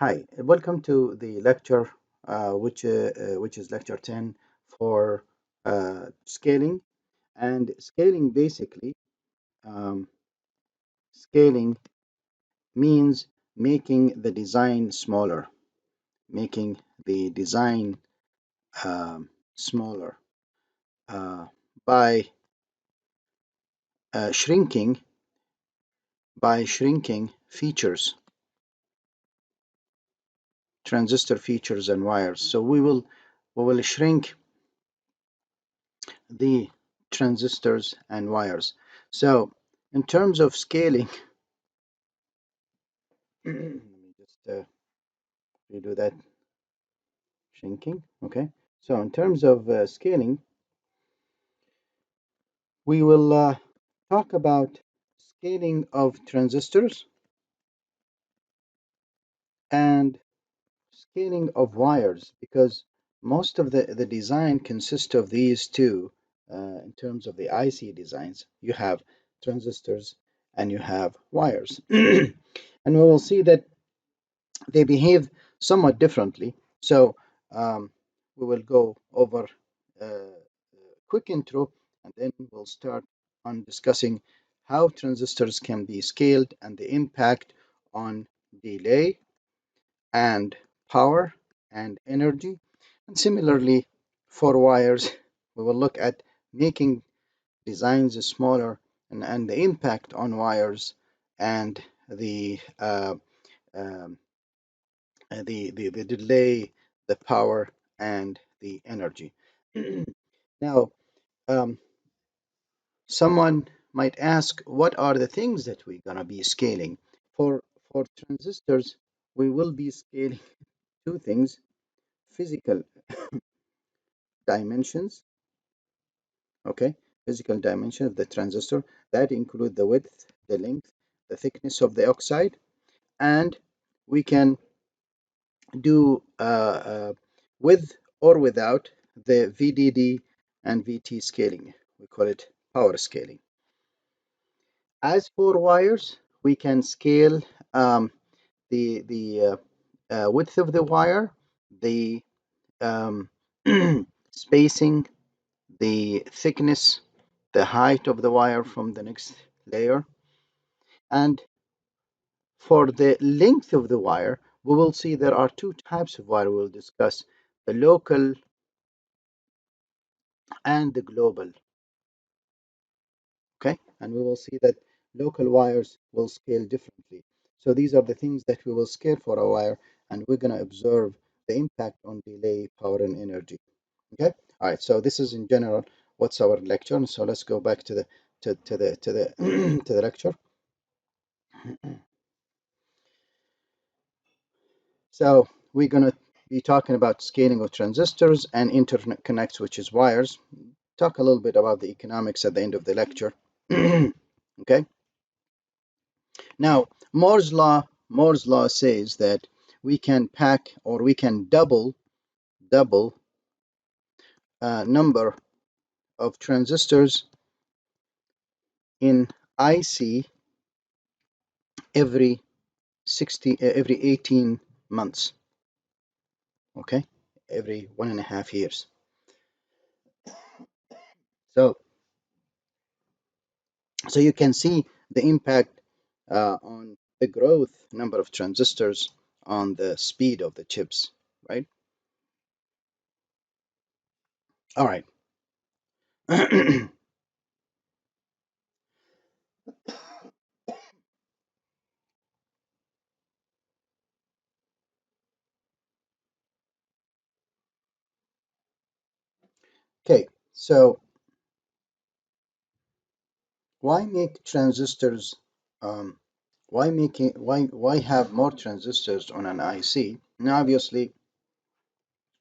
Hi, welcome to the lecture, which is lecture 10 for scaling. And scaling basically, um, scaling means making the design smaller, making the design smaller uh, by uh, shrinking shrinking features, transistor features and wires. So we will shrink the transistors and wires. So in terms of scaling, let me just redo that, shrinking. Okay. So in terms of scaling, we will talk about scaling of transistors and scaling of wires, because most of the design consists of these two. In terms of the IC designs, you have transistors and you have wires. And we will see that they behave somewhat differently. So we will go over a quick intro, and then we'll start on discussing how transistors can be scaled and the impact on delay and power and energy. And similarly, for wires, we will look at making designs smaller and the impact on wires and um, the delay, the power, and the energy. Now, um, someone might ask, what are the things that we're going to be scaling? For, for transistors, we will be scaling two things: physical dimensions, okay? Physical dimension of the transistor. That include the width, the length, the thickness of the oxide, and we can do with or without the VDD and VT scaling. We call it power scaling. As for wires, we can scale the width of the wire, the um, spacing, the thickness, the height of the wire from the next layer. And for the length of the wire, we will see there are two types of wire we'll discuss: the local and the global. Okay, and we will see that local wires will scale differently. So these are the things that we will scale for a wire, and we're going to observe the impact on delay, power, and energy. Okay, all right. So this is in general what's our lecture. And so let's go back to the to the lecture. So we're going to be talking about scaling of transistors and interconnects, which is wires. Talk a little bit about the economics at the end of the lecture. Okay. Now, Moore's law says that we can pack, or we can double number of transistors in IC every 18 months. Okay, every 1.5 years. So you can see the impact on the growth number of transistors on the speed of the chips, right? All right. Okay, so why make transistors? Um, why have more transistors on an IC? Now, obviously,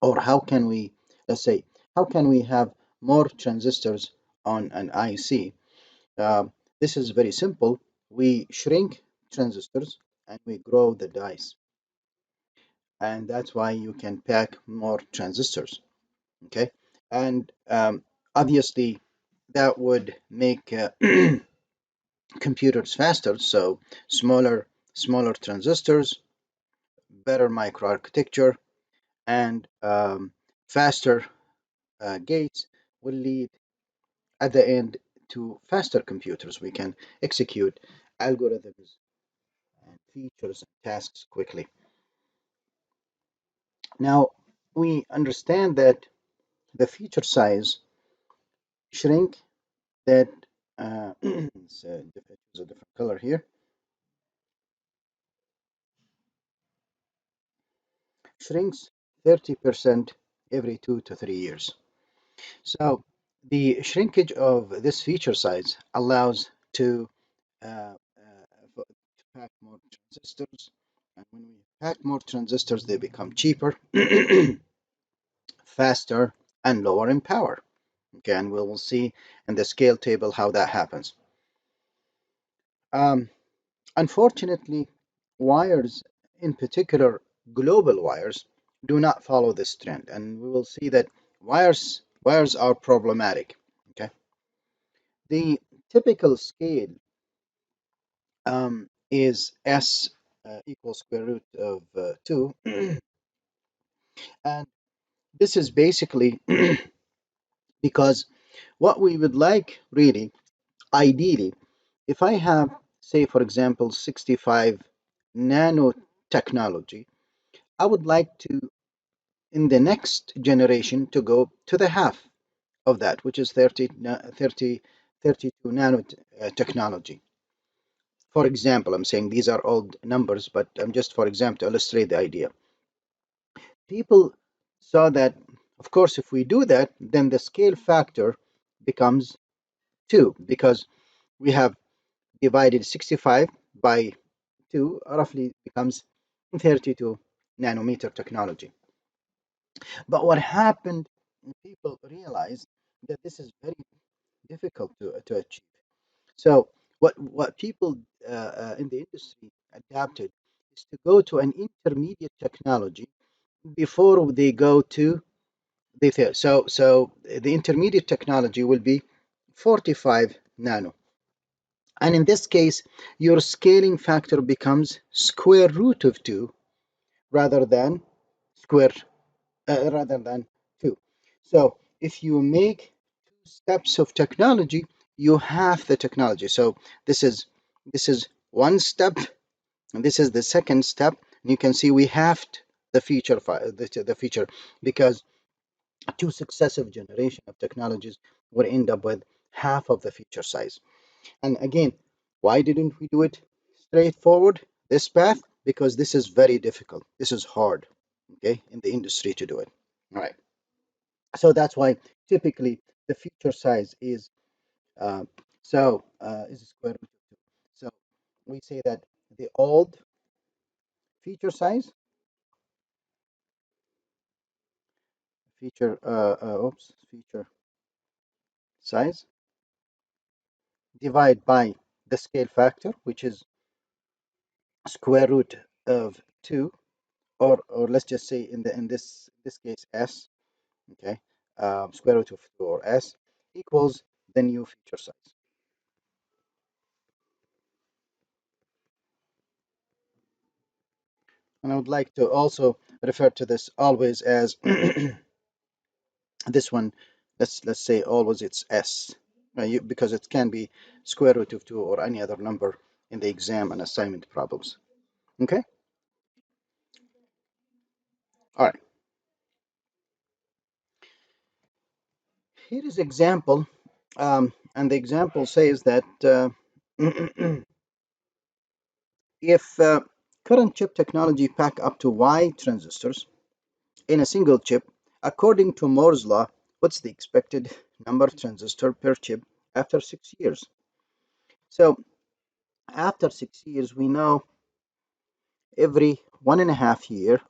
or how can we, let's say, how can we have more transistors on an IC? This is very simple. We shrink transistors and we grow the dice, and that's why you can pack more transistors. Okay, and obviously that would make computers faster. So smaller transistors, better microarchitecture, and faster gates will lead at the end to faster computers. We can execute algorithms and features and tasks quickly. Now, we understand that the feature size shrink that it's a different color here, shrinks 30% every 2 to 3 years. So the shrinkage of this feature size allows to pack more transistors, and when we pack more transistors, they become cheaper, faster, and lower in power. Okay, and we will see in the scale table how that happens. Um, Unfortunately, wires, in particular global wires, do not follow this trend, and we will see that wires are problematic. Okay, the typical scale is S equals square root of 2, and this is basically because what we would like really, ideally, if I have, say, for example, 65 nanotechnology, I would like to, in the next generation, to go to the half of that, which is 32 nanotechnology. For example, I'm saying these are old numbers, but I'm just, for example, to illustrate the idea. People saw that, of course, if we do that, then the scale factor becomes 2, because we have divided 65 by 2, roughly becomes 32 nanometer technology. But what happened, people realized that this is very difficult to achieve. So what people in the industry adapted is to go to an intermediate technology before they go to the third. So the intermediate technology will be 45 nano. And in this case, your scaling factor becomes square root of 2 rather than square rather than 2. So if you make 2 steps of technology, you have the technology. So this is one step, and this is the second step. And you can see we halved the feature because 2 successive generation of technologies would end up with half of the feature size. And again, why didn't we do it straightforward, this path? Because this is very difficult. This is hard, okay, in the industry to do it. All right. So that's why typically the feature size is is square root of 2. So we say that the old feature size, feature size divide by the scale factor, which is square root of 2, or let's just say in this case s, okay, square root of 2 or s equals the new feature size. And I would like to also refer to this always as this one. Let's say always it's s, because it can be square root of 2 or any other number in the exam and assignment problems. Okay, all right. Here is example, and the example says that if current chip technology pack up to Y transistors in a single chip, according to Moore's law, what's the expected number of transistor per chip after 6 years? So after 6 years, we know every 1.5 year,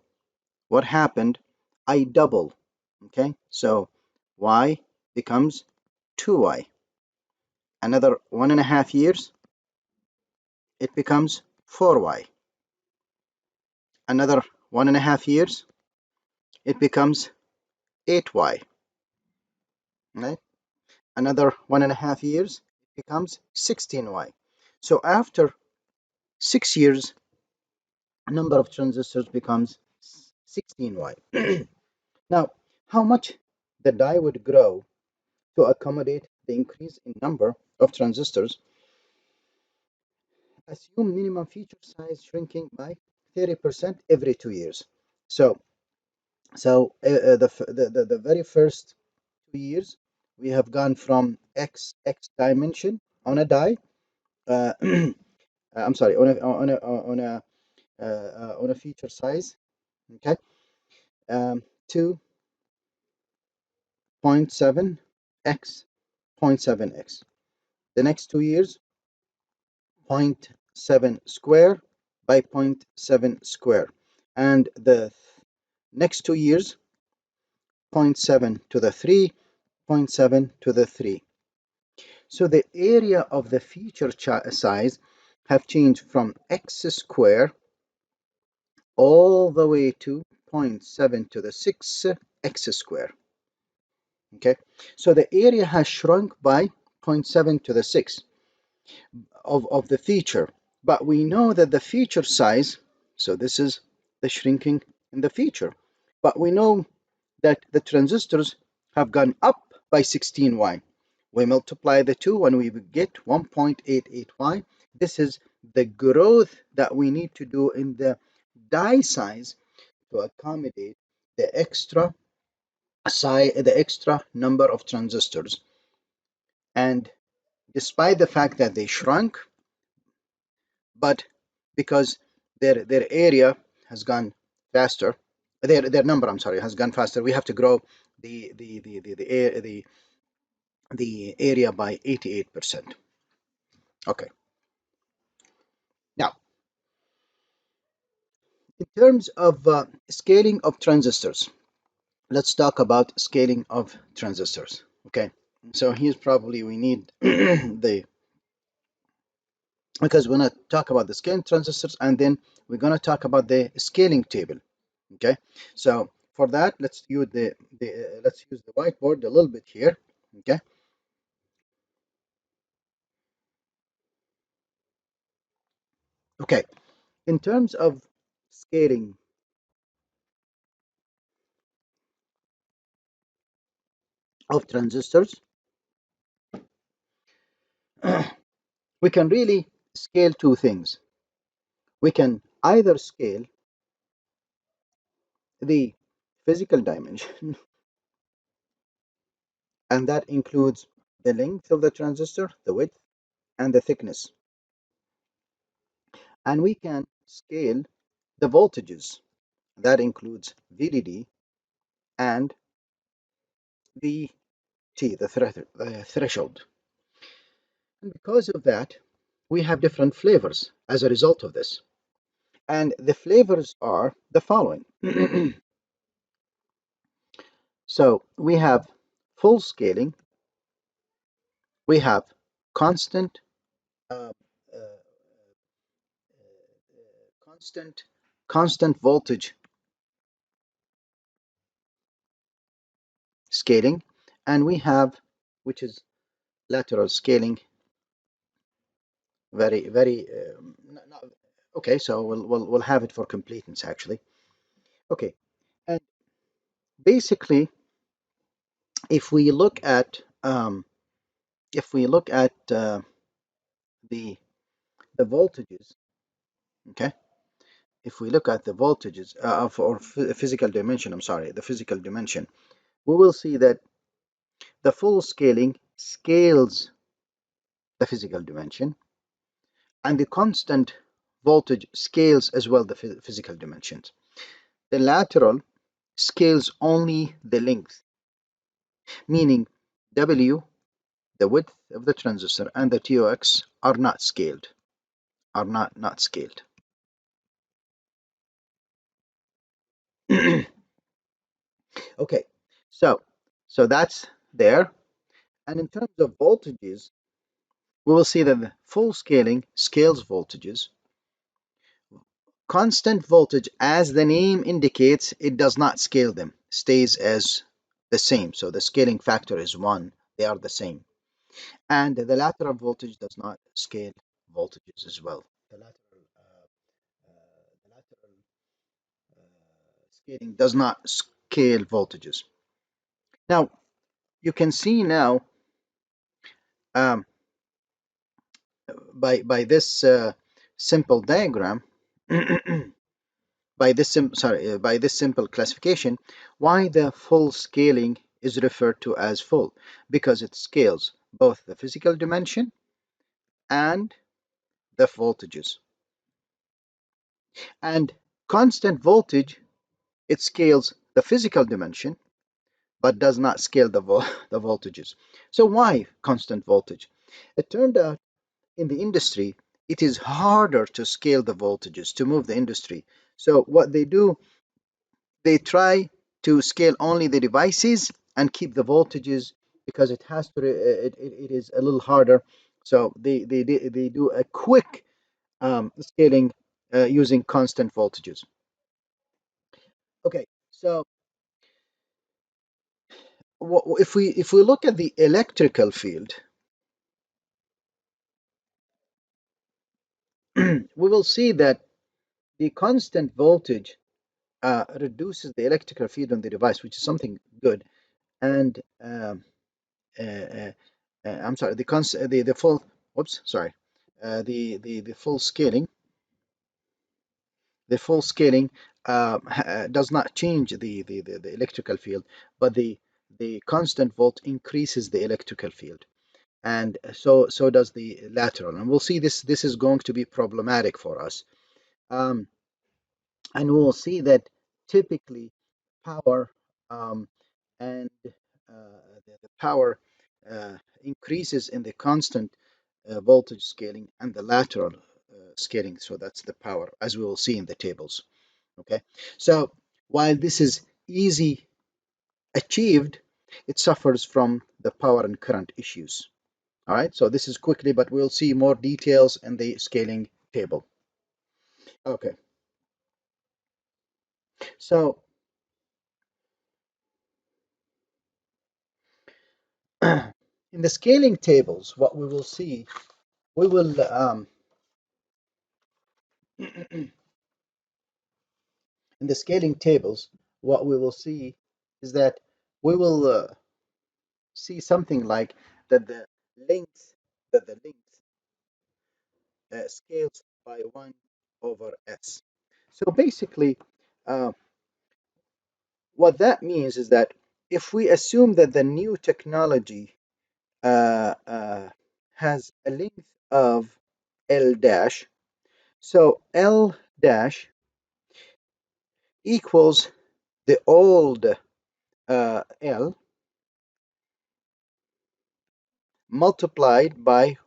what happened? I double. Okay, so Y becomes 2Y. Another 1.5 years, it becomes 4Y. Another 1.5 years, it becomes 8Y. Right? Another 1.5 years, it becomes 16Y. So after 6 years, number of transistors becomes 16Y. Now, how much the die would grow to accommodate the increase in number of transistors? Assume minimum feature size shrinking by 30% every 2 years. The very first 2 years, we have gone from x dimension on a die. I'm sorry, on a feature size, okay, to 0.7x, 0.7x. The next 2 years, 0.7 square by 0.7 square, and the next 2 years, 0.7 to the 3, 0.7 to the 3. So the area of the feature size have changed from x square all the way to 0.7 to the 6 x square. Okay, so the area has shrunk by 0.7 to the 6 of the feature, but we know that the feature size, so this is the shrinking in the feature, but we know that the transistors have gone up by 16Y. We multiply the two and we get 1.88Y. This is the growth that we need to do in the die size to accommodate the extra size, the extra number of transistors. And despite the fact that they shrunk, but because their area has gone faster, their number, I'm sorry, has gone faster, we have to grow the area by 88%. Okay. Now, in terms of scaling of transistors, let's talk about scaling of transistors. Okay. So here's probably we need because we're going to talk about the scaling transistors, and then we're going to talk about the scaling table. Okay. So for that, let's use the whiteboard a little bit here. Okay. Okay. In terms of scaling of transistors, we can really scale two things. We can either scale the physical dimension, and that includes the length of the transistor, the width, and the thickness. And we can scale the voltages, that includes VDD and the the threshold. And because of that, we have different flavors as a result of this. And the flavors are the following. So we have full scaling, we have constant uh, uh, constant voltage scaling, and we have, which is lateral scaling. Very not, okay, so we'll have it for completeness actually. Okay, and basically, if we look at the voltages, okay, if we look at the voltages or physical dimension, I'm sorry, the physical dimension, we will see that the full scaling scales the physical dimension, and the constant voltage scales as well the physical dimensions. The lateral scales only the length, meaning W, the width of the transistor, and the TOX are not scaled, are not scaled. Okay, so that's there. And in terms of voltages, we will see that the full scaling scales voltages. Constant voltage, as the name indicates, it does not scale them, stays as the same. So the scaling factor is 1, they are the same. And the lateral voltage does not scale voltages as well. The lateral scaling does not scale voltages. Now, you can see now um, by this simple diagram, by this simple classification, why the full scaling is referred to as full, because it scales both the physical dimension and the voltages. And constant voltage, it scales the physical dimension but does not scale the voltages. So why constant voltage? It turned out in the industry it is harder to scale the voltages, to move the industry. So what they do, they try to scale only the devices and keep the voltages, because it has to it is a little harder. So they do a quick scaling using constant voltages. Okay, so if we look at the electrical field, we will see that the constant voltage reduces the electrical field on the device, which is something good. And uh, uh, I'm sorry, the full, whoops, sorry, the full scaling, does not change the electrical field, but the constant volt increases the electrical field, and so does the lateral. And we'll see this is going to be problematic for us. Um, and we'll see that typically power and the power increases in the constant voltage scaling and the lateral scaling. So that's the power, as we will see in the tables. Okay, so while this is easy achieved, it suffers from the power and current issues. All right, so this is quickly, but we'll see more details in the scaling table. Okay, so in the scaling tables, what we will see, we will in the scaling tables, what we will see is that we will see something like that length the length scales by 1 over s. So basically, uh, what that means is that if we assume that the new technology has a length of L dash, so L dash equals the old L multiplied by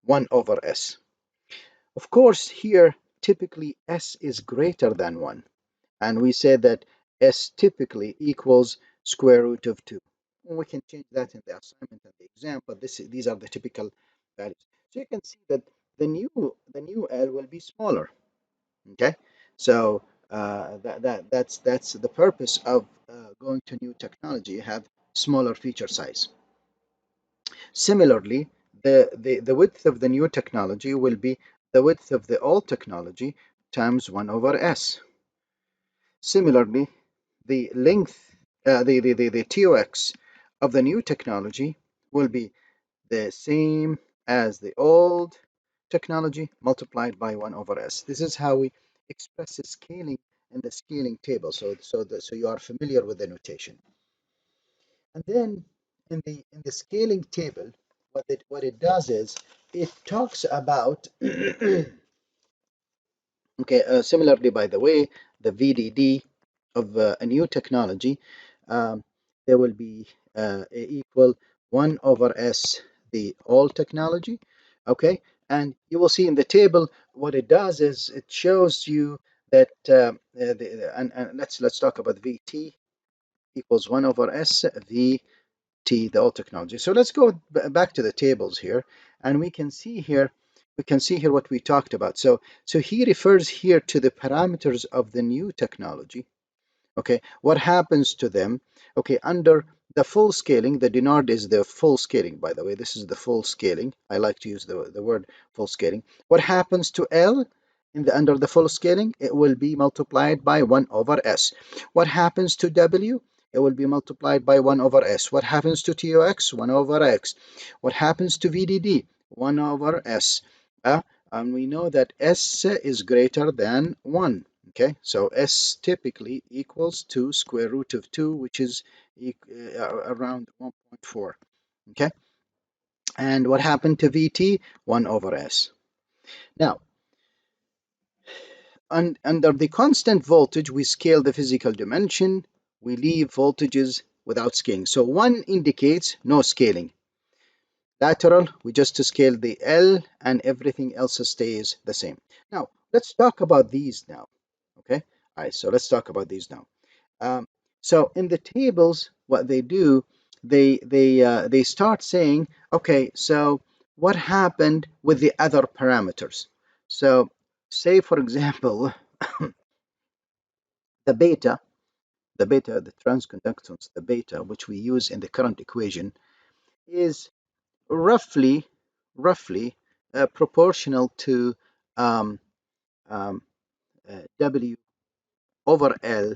1 over S. Of course, here typically S is greater than 1, and we say that S typically equals square root of 2. We can change that in the assignment and the exam, but these are the typical values. So you can see that the new L will be smaller. Okay, so that's the purpose of going to new technology. You have smaller feature size. Similarly, the width of the new technology will be the width of the old technology times 1 over s. Similarly, the length, the TOX of the new technology will be the same as the old technology multiplied by 1 over s. This is how we express the scaling in the scaling table, so you are familiar with the notation. And then in the scaling table, what it does is it talks about okay, similarly, by the way, the VDD of a new technology, um, there will be equal 1 over S, the old technology, okay? And you will see in the table, what it does is it shows you that, and let's talk about VT equals 1 over S, the old technology. So let's go back to the tables here, and we can see here what we talked about. So he refers here to the parameters of the new technology. Okay, what happens to them? Okay, under the full scaling, the Dinard is the full scaling, by the way. This is the full scaling. I like to use the word full scaling. What happens to L? under the full scaling, it will be multiplied by 1 over S. What happens to W? It will be multiplied by 1 over S. What happens to TOX? 1 over X. What happens to VDD? 1 over S. And we know that S is greater than 1. Okay, so S typically equals to square root of 2, which is around 1.4. Okay, and what happened to VT? 1 over S. Now, under the constant voltage, we scale the physical dimension. We leave voltages without scaling. So 1 indicates no scaling. Lateral, we just scale the L and everything else stays the same. Now, let's talk about these now. Okay, all right, so let's talk about these now. So in the tables, what they do, they start saying, okay, so what happened with the other parameters? So say, for example, the beta, the transconductance, the beta, which we use in the current equation, is roughly proportional to um, um, W over L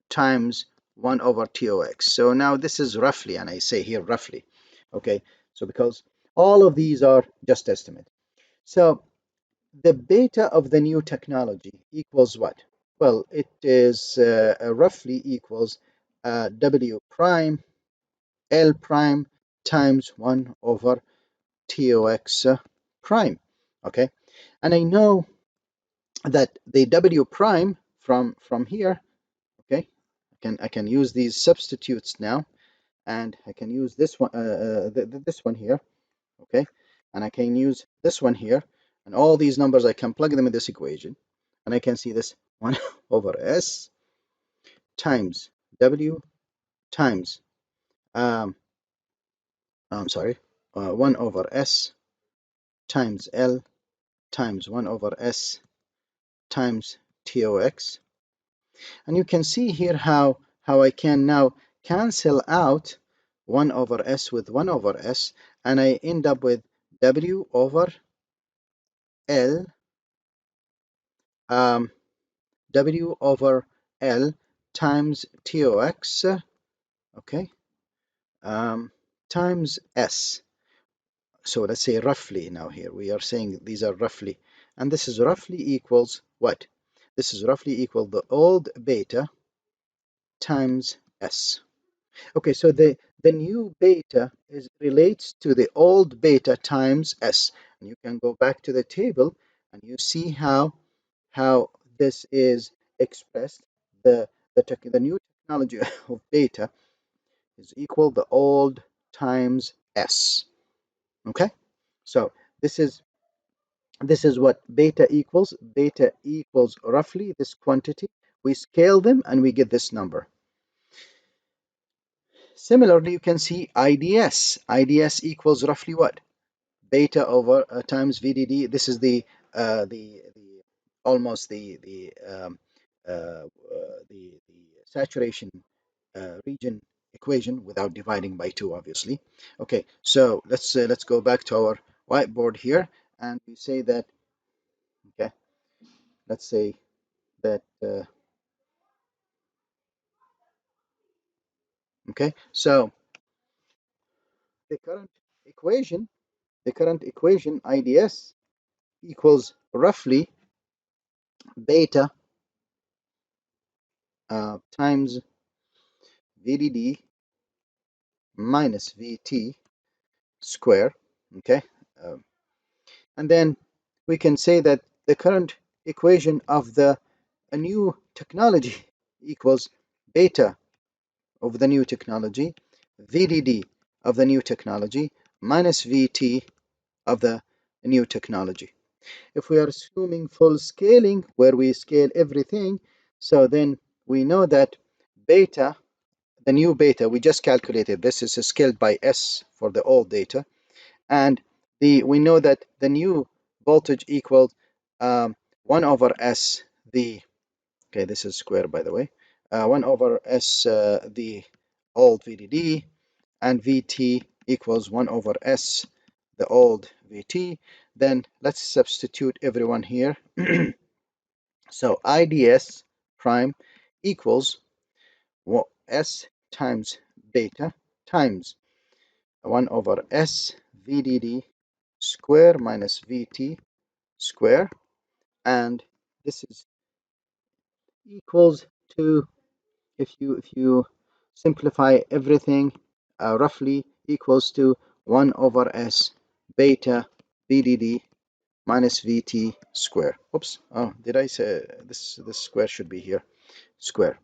times 1 over TOX. So now this is roughly, and I say here roughly, okay? So because all of these are just estimate. So the beta of the new technology equals what? Well, it is roughly equals W prime L prime times 1 over TOX prime, okay? And I know that the W prime from here, okay, I can use these substitutes now, and I can use this one, this one here, okay, and I can use this one here, and all these numbers I can plug them in this equation, and I can see this 1 over S times W times I'm sorry, 1 over S times L times 1 over S times TOX. And you can see here how I can now cancel out 1 over S with 1 over S, and I end up with W over L, W over L times TOX, okay, times S. So let's say roughly now here. We are saying these are roughly. And this is roughly equals what? This is roughly equal the old beta times S. Okay, so the new beta relates to the old beta times S. And you can go back to the table and you see how this is expressed. The new technology of beta is equal the old times S. Okay, so this is what beta equals. Beta equals roughly this quantity. We scale them and we get this number. Similarly, you can see IDS. IDS equals roughly what? Beta over times VDD. This is the almost the saturation region equation without dividing by 2, obviously. Okay, so let's go back to our whiteboard here, and we say that, okay, let's say that okay, so the current equation IDS equals roughly beta times VDD minus VT square, okay, um, and then we can say that the current equation of the a new technology equals beta of the new technology, VDD of the new technology, minus VT of the new technology. If we are assuming full scaling, where we scale everything, so then we know that beta, the new beta, we just calculated this is scaled by S for the old data, and we know that the new voltage equals 1 over S, okay, this is square by the way, 1 over S, the old VDD, and VT equals 1 over S, the old VT. Then let's substitute everyone here. So IDS prime equals S times beta times 1 over S VDD square minus VT square, and this is equals to, if you simplify everything, roughly equals to 1 over S beta VDD minus VT square. Oops, oh, did I say this square should be here, square.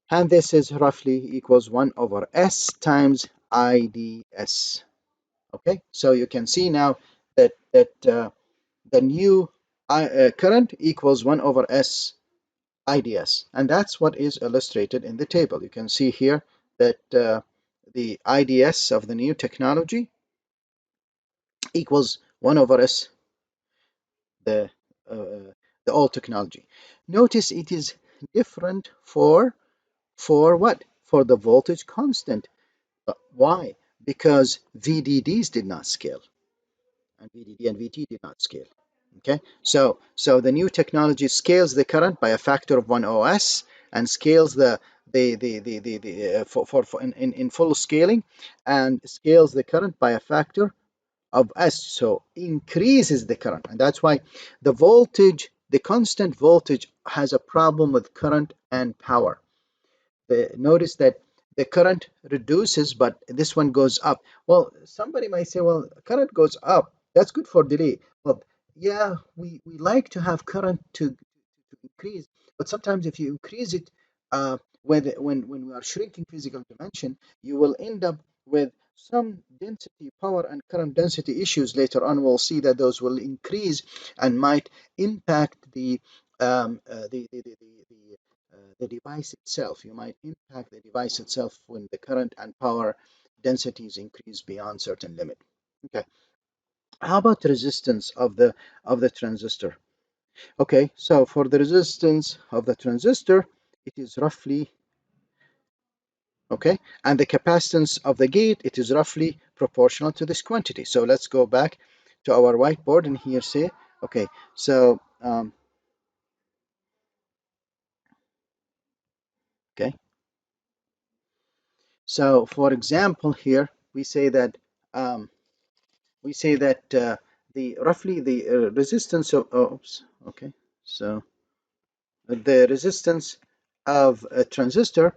And this is roughly equals 1 over S times IDS. Okay, so you can see now that the new current equals 1 over S IDS, and that's what is illustrated in the table. You can see here that the IDS of the new technology equals 1 over S the uh, the old technology. Notice it is different for what? For the voltage constant. Why? Because VDDs did not scale, and VDD and VT did not scale. Okay, so the new technology scales the current by a factor of 1 OS, and scales for in full scaling, and scales the current by a factor of S, so increases the current. And that's why the voltage, the constant voltage, has a problem with current and power. Notice that the current reduces, but this one goes up. Well, somebody might say, well, current goes up, that's good for delay. Well, yeah, we like to have current to increase, but sometimes if you increase it, when we are shrinking physical dimension, you will end up with some density, power and current density issues. Later on we'll see that those will increase and might impact the device itself. You might impact the device itself when the current and power densities increase beyond certain limit. Okay, how about resistance of the transistor? Okay, so for the resistance of the transistor, it is roughly, okay, and the capacitance of the gate, it is roughly proportional to this quantity. So let's go back to our whiteboard and here say, okay, so okay, so for example here we say that the roughly the resistance of, oops, okay, so the resistance of a transistor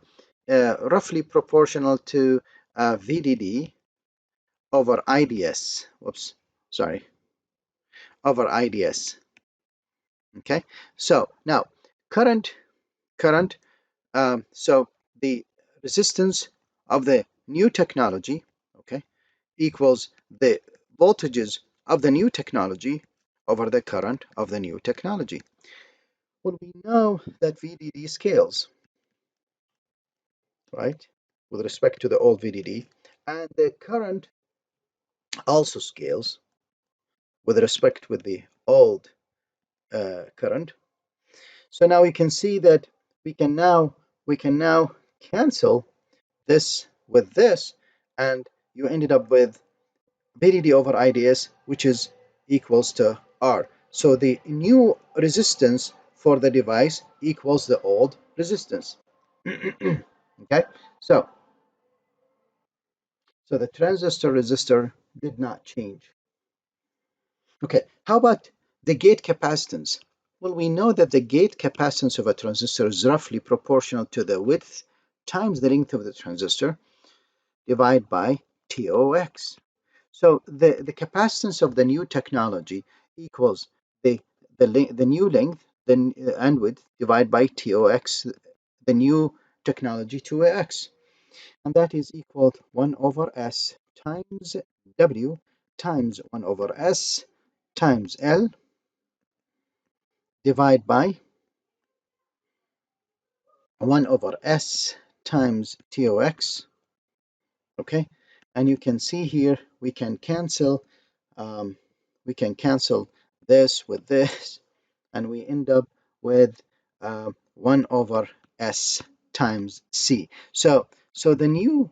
roughly proportional to VDD over IDS, whoops, sorry, over IDS. Okay, so now current, so the resistance of the new technology, okay, equals the voltages of the new technology over the current of the new technology. Well, we know that VDD scales, right, with respect to the old VDD, and the current also scales with respect with the old current. So now we can see that we can now cancel this with this, and you ended up with VDD over IDS, which is equals to R. So the new resistance for the device equals the old resistance. Okay, so the transistor resistor did not change. Okay, how about the gate capacitance? Well, we know that the gate capacitance of a transistor is roughly proportional to the width times the length of the transistor divided by TOX. So the capacitance of the new technology equals the new length and width divided by TOX, the new technology 2x, and that is equal to 1 over S times W times 1 over S times L divided by 1 over S times TOX. Okay, and you can see here we can cancel um, this with this, and we end up with 1 over S times C. So the new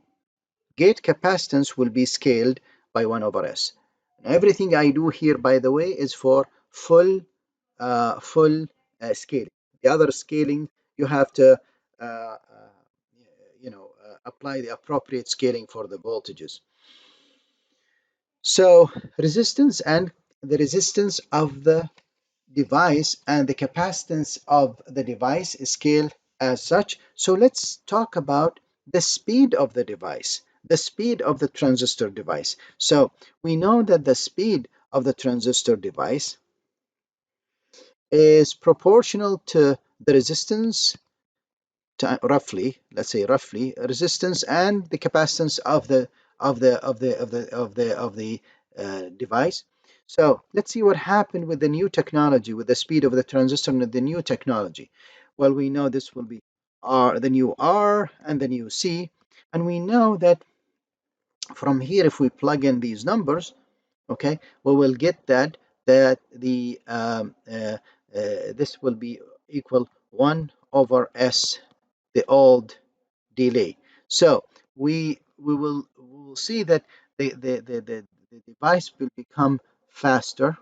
gate capacitance will be scaled by 1 over S. Everything I do here, by the way, is for full scaling. The other scaling, you have to apply the appropriate scaling for the voltages. So resistance and the resistance of the device and the capacitance of the device is scaled as such. So let's talk about the speed of the device, the speed of the transistor device. So we know that the speed of the transistor device is proportional to the resistance, roughly, let's say roughly, resistance and the capacitance of the device. So let's see what happened with the new technology, with the speed of the transistor and the new technology. Well, we know this will be the new R and the new C, and we know that from here, if we plug in these numbers, okay, we will get that the this will be equal 1 over S, the old delay. So we will see that the device will become faster,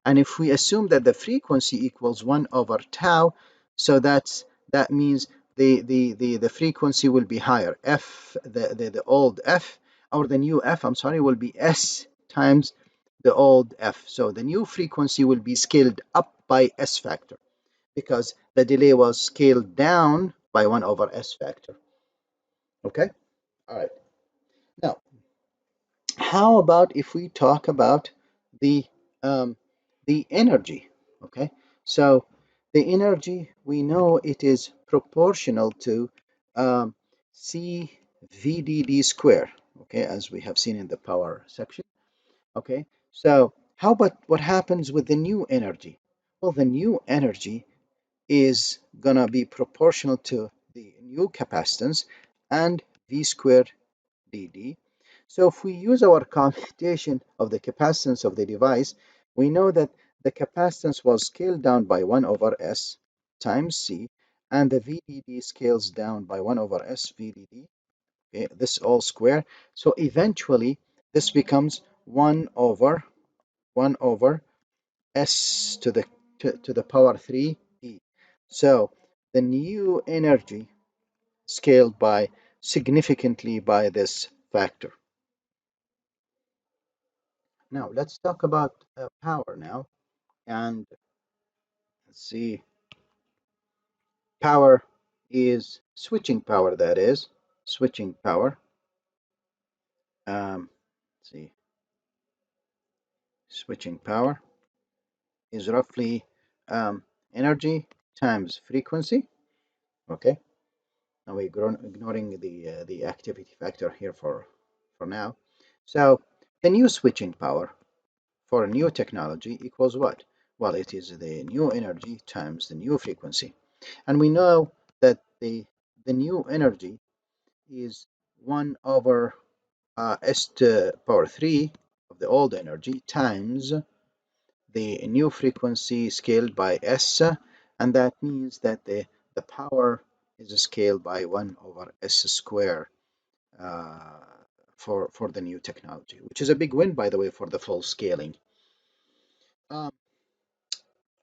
and if we assume that the frequency equals 1 over tau, so that means the frequency will be higher. F, the old F, or the new F, I'm sorry, will be S times the old F. So the new frequency will be scaled up by S factor because the delay was scaled down by 1 over S factor. Okay? All right. Now, how about if we talk about the um, the energy? Okay, so the energy, we know it is proportional to CVDD square. Okay, as we have seen in the power section. Okay, so how about what happens with the new energy? Well, the new energy is gonna be proportional to the new capacitance and V squared dd. So if we use our computation of the capacitance of the device, we know that the capacitance was scaled down by 1 over S times C, and the VDD scales down by 1 over S VDD, okay, this all square. So eventually this becomes 1 over S to the power 3 E. So the new energy scaled by significantly by this factor. Now let's talk about power now, and let's see. Power is switching power. That is switching power. Let's see. Switching power is roughly energy times frequency. Okay. Now we're ignoring the activity factor here for now. So the new switching power for a new technology equals what? Well, it is the new energy times the new frequency. And we know that the new energy is 1 over S to power 3 of the old energy times the new frequency scaled by S, and that means that the power is scaled by 1 over S square uh, for the new technology, which is a big win, by the way, for the full scaling. Um,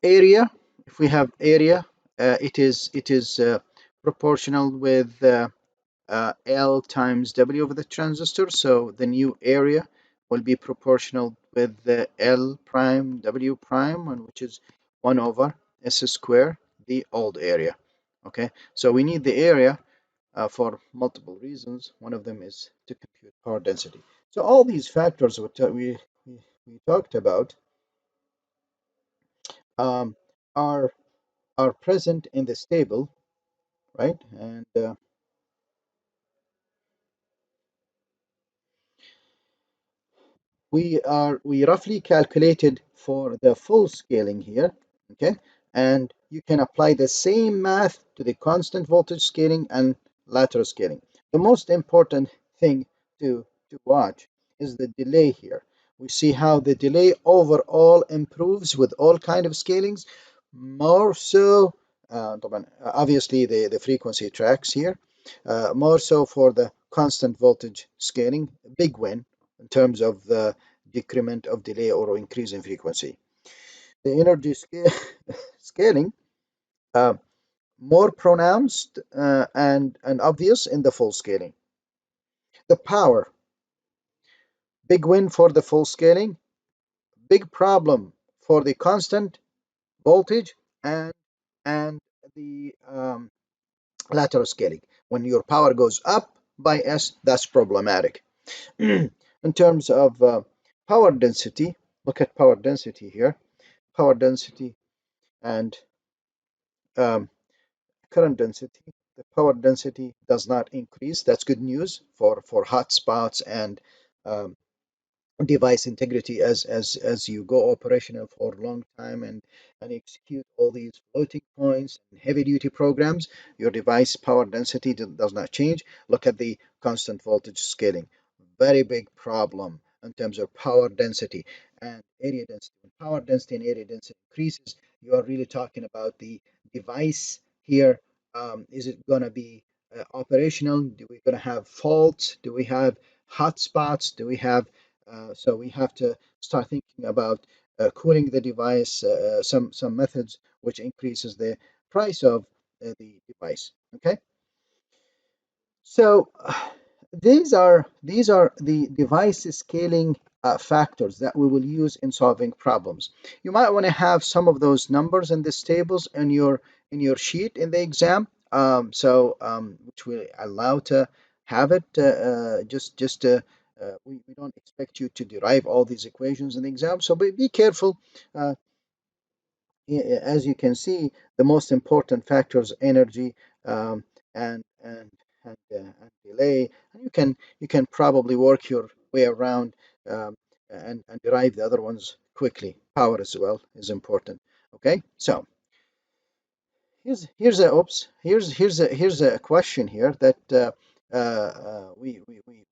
area, if we have area, it is proportional with L times W over the transistor. So the new area will be proportional with the L prime W prime, which is 1 over S square, the old area. Okay, so we need the area for multiple reasons. One of them is to compute power density. So all these factors we talked about um, are are present in this table, right? And we roughly calculated for the full scaling here, okay? And you can apply the same math to the constant voltage scaling and lateral scaling. The most important thing to watch is the delay here. We see how the delay overall improves with all kind of scalings, more so obviously the frequency tracks here, more so for the constant voltage scaling, a big win in terms of the decrement of delay or increase in frequency. The energy scaling, uh, more pronounced and obvious in the full scaling. The power, big win for the full scaling, big problem for the constant voltage and the lateral scaling. When your power goes up by S, that's problematic. In terms of power density, look at power density here. Power density and um, current density. The power density does not increase. That's good news for hot spots and um, device integrity as you go operational for a long time and execute all these floating points and heavy duty programs. Your device power density does not change. Look at the constant voltage scaling, very big problem in terms of power density and area density. When power density and area density increases, you are really talking about the device here. Is it going to be operational? Do we going to have faults? Do we have hotspots? Do we have so we have to start thinking about cooling the device, some methods which increases the price of the device. Okay, so these are the device scaling factors that we will use in solving problems. You might want to have some of those numbers in these tables in your sheet in the exam, which will allow to have it. We don't expect you to derive all these equations in the exam, so be careful. Uh, as you can see, the most important factors: energy, um, and and and delay. And you can probably work your way around and derive the other ones quickly. Power as well is important. Okay, so here's a question here that we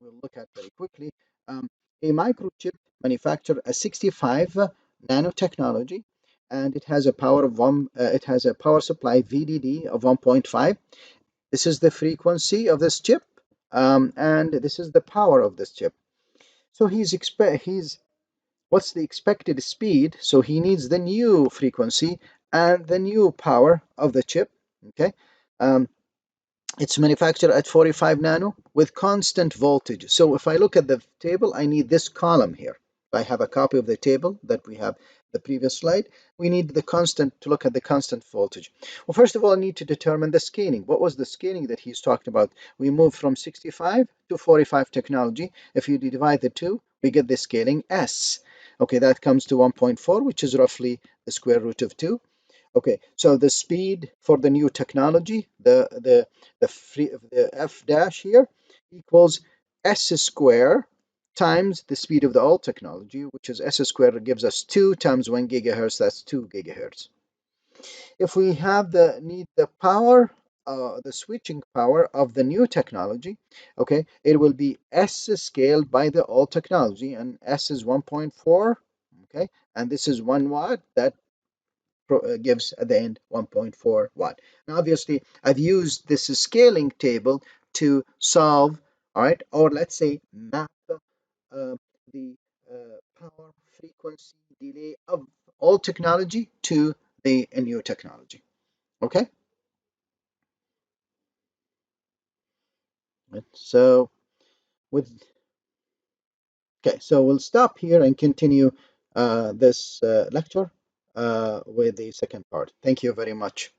will look at very quickly. A microchip manufacturer a 65 nanotechnology, and it has a power of one. It has a power supply VDD of 1.5. This is the frequency of this chip, and this is the power of this chip. So he's what's the expected speed? So he needs the new frequency and the new power of the chip. Okay. Um, it's manufactured at 45 nano with constant voltage. So if I look at the table, I need this column here. I have a copy of the table that we have the previous slide. We need the constant to look at the constant voltage. Well, first of all, I need to determine the scaling. What was the scaling that he's talked about? We moved from 65 to 45 technology. If you divide the two, we get the scaling S. Okay, that comes to 1.4, which is roughly the square root of 2. Okay, so the speed for the new technology, the f dash here equals s square times the speed of the old technology, which is s squared gives us 2 times 1 gigahertz, that's 2 gigahertz. If we have need the power, the switching power of the new technology, okay, it will be s scaled by the old technology, and s is 1.4, okay, and this is 1 watt. That gives at the end 1.4 watt. Now, obviously, I've used this scaling table to solve, all right, or let's say map the power, frequency, delay of old technology to the new technology. Okay, so with so we'll stop here and continue this lecture with the second part. Thank you very much.